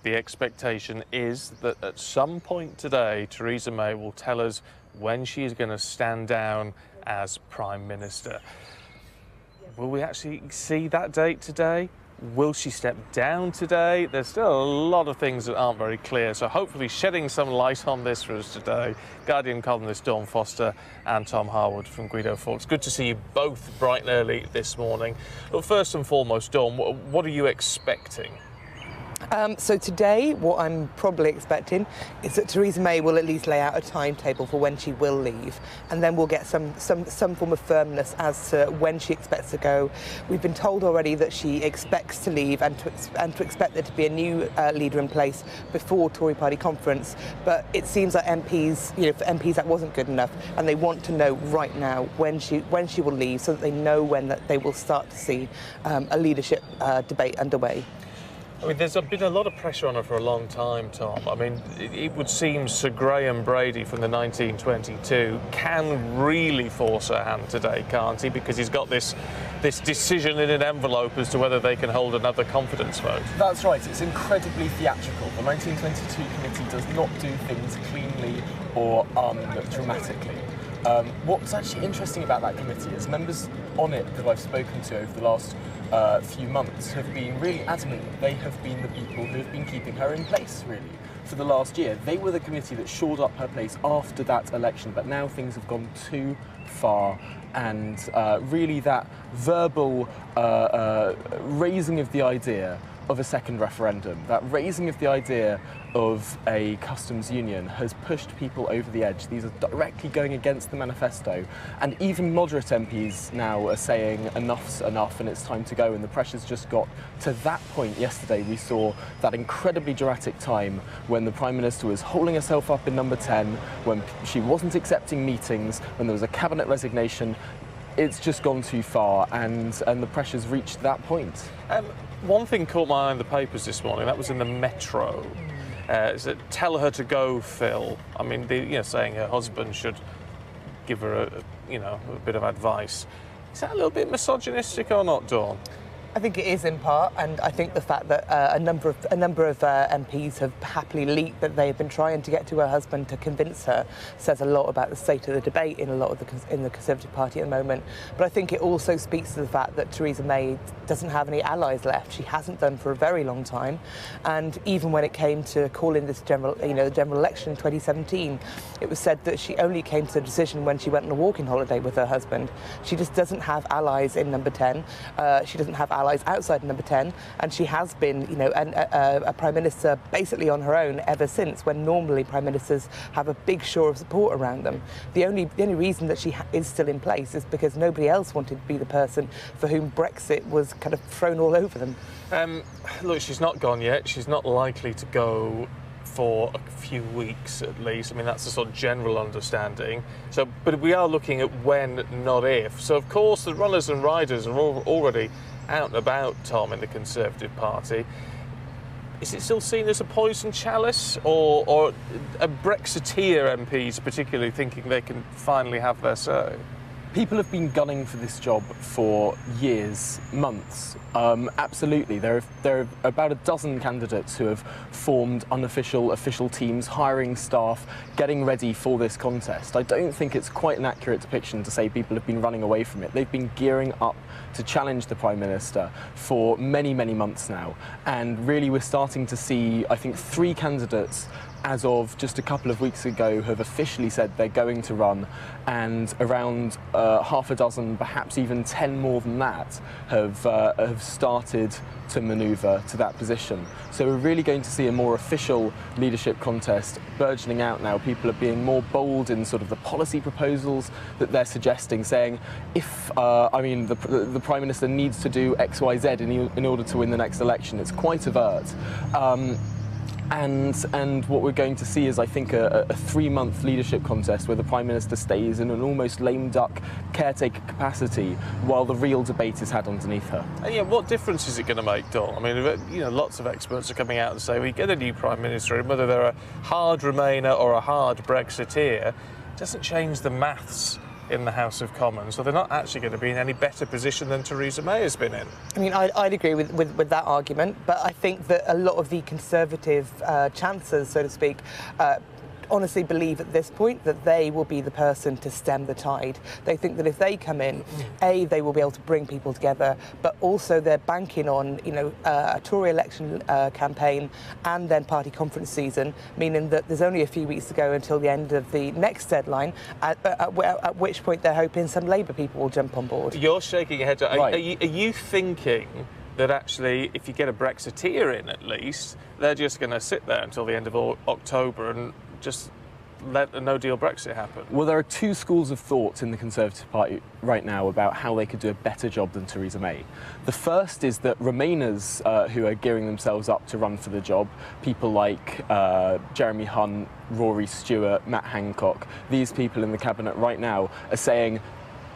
the expectation is that at some point today, Theresa May will tell us when she is going to stand down as Prime Minister. Will we actually see that date today? Will she step down today? There's still a lot of things that aren't very clear, so hopefully shedding some light on this for us today, Guardian columnist Dawn Foster and Tom Harwood from Guido Fawkes. Good to see you both bright and early this morning. But first and foremost, Dawn, what are you expecting? So today, what I'm probably expecting is that Theresa May will at least lay out a timetable for when she will leave, and then we'll get some form of firmness as to when she expects to go. We've been told already that she expects to leave and to expect there to be a new leader in place before Tory party conference. But it seems like MPs, for MPs that wasn't good enough, and they want to know right now when she will leave, so that they know when that they will start to see a leadership debate underway. I mean, there's been a lot of pressure on her for a long time, Tom. I mean, it would seem Sir Graham Brady from the 1922 can really force her hand today, can't he? Because he's got this decision in an envelope as to whether they can hold another confidence vote. That's right. It's incredibly theatrical. The 1922 committee does not do things cleanly or dramatically. What's actually interesting about that committee is members on it that I've spoken to over the last few months have been really adamant that they have been the people who have been keeping her in place, really, for the last year. They were the committee that shored up her place after that election, but now things have gone too far, and really that verbal raising of the idea of a second referendum, that raising of the idea of a customs union has pushed people over the edge. These are directly going against the manifesto, and even moderate MPs now are saying enough's enough and it's time to go, and the pressure's just got to that point. Yesterday we saw that incredibly dramatic time when the Prime Minister was holding herself up in number 10, when she wasn't accepting meetings, when there was a cabinet resignation. It's just gone too far, and the pressure's reached that point. One thing caught my eye in the papers this morning. That was in the Metro. Is it tell her to go, Phil? I mean, saying her husband should give her a bit of advice. Is that a little bit misogynistic or not, Dawn? I think it is in part, and I think the fact that a number of MPs have happily leaked that they have been trying to get to her husband to convince her says a lot about the state of the debate in the Conservative Party at the moment. But I think it also speaks to the fact that Theresa May doesn't have any allies left. She hasn't done for a very long time, and even when it came to calling this general election in 2017, it was said that she only came to the decision when she went on a walking holiday with her husband. She just doesn't have allies in number 10. She doesn't have allies outside number 10, and she has been, a Prime Minister basically on her own ever since, when normally Prime Ministers have a big shore of support around them. The only reason that she is still in place is because nobody else wanted to be the person for whom Brexit was kind of thrown all over them. Look, she's not gone yet. She's not likely to go for a few weeks at least. I mean, that's the sort of general understanding. So, but we are looking at when, not if. So, of course, the runners and riders are already out and about, Tom, in the Conservative Party. Is it still seen as a poison chalice, or are Brexiteer MPs particularly thinking they can finally have their say? People have been gunning for this job for years, months. Absolutely. There are about a dozen candidates who have formed unofficial, official teams, hiring staff, getting ready for this contest. I don't think it's quite an accurate depiction to say people have been running away from it. They've been gearing up to challenge the Prime Minister for many, many months now. And really we're starting to see, I think, 3 candidates as of just a couple of weeks ago have officially said they're going to run, and around half a dozen, perhaps even 10 more than that, have started to manoeuvre to that position. So we're really going to see a more official leadership contest burgeoning out now. People are being more bold in sort of the policy proposals that they're suggesting, saying if the Prime Minister needs to do X, Y, Z in order to win the next election. It's quite overt. And what we're going to see is, I think, a 3-month leadership contest where the Prime Minister stays in an almost lame duck caretaker capacity while the real debate is had underneath her. And yeah, what difference is it going to make, Dawn? I mean, lots of experts are coming out and saying we get a new Prime Minister, and whether they're a hard Remainer or a hard Brexiteer, it doesn't change the maths in the House of Commons, so they're not actually going to be in any better position than Theresa May has been in. I mean, I'd agree with that argument, but I think that a lot of the Conservative chancellors, so to speak, honestly believe at this point that they will be the person to stem the tide. They think that if they come in, they will be able to bring people together, but also they're banking on, a Tory election campaign and then party conference season, meaning that there's only a few weeks to go until the end of the next deadline, at which point they're hoping some Labour people will jump on board. You're shaking your head. Right. Are you thinking that actually, if you get a Brexiteer in at least, they're just going to sit there until the end of October and just let a no-deal Brexit happen? Well, there are two schools of thought in the Conservative Party right now about how they could do a better job than Theresa May. The first is that Remainers who are gearing themselves up to run for the job, people like Jeremy Hunt, Rory Stewart, Matt Hancock, these people in the cabinet right now are saying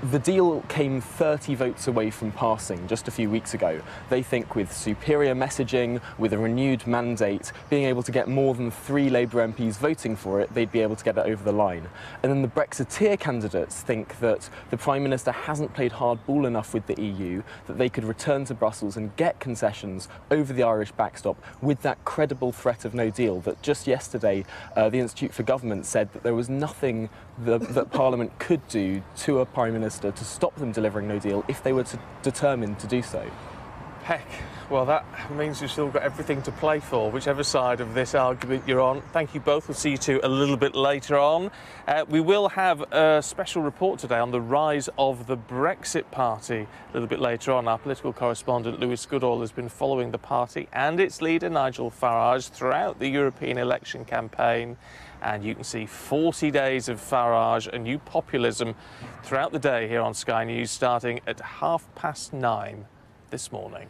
the deal came 30 votes away from passing just a few weeks ago. They think with superior messaging, with a renewed mandate, being able to get more than 3 Labour MPs voting for it, they'd be able to get it over the line. And then the Brexiteer candidates think that the Prime Minister hasn't played hardball enough with the EU, that they could return to Brussels and get concessions over the Irish backstop with that credible threat of no deal that just yesterday the Institute for Government said that there was nothing that Parliament could do to a Prime Minister to stop them delivering no deal if they were determined to do so. Heck, well, that means you've still got everything to play for, whichever side of this argument you're on. Thank you both. We'll see you two a little bit later on. We will have a special report today on the rise of the Brexit Party a little bit later on. Our political correspondent, Lewis Goodall, has been following the party and its leader, Nigel Farage, throughout the European election campaign. And you can see 40 days of Farage and new populism throughout the day here on Sky News, starting at 9:30 this morning.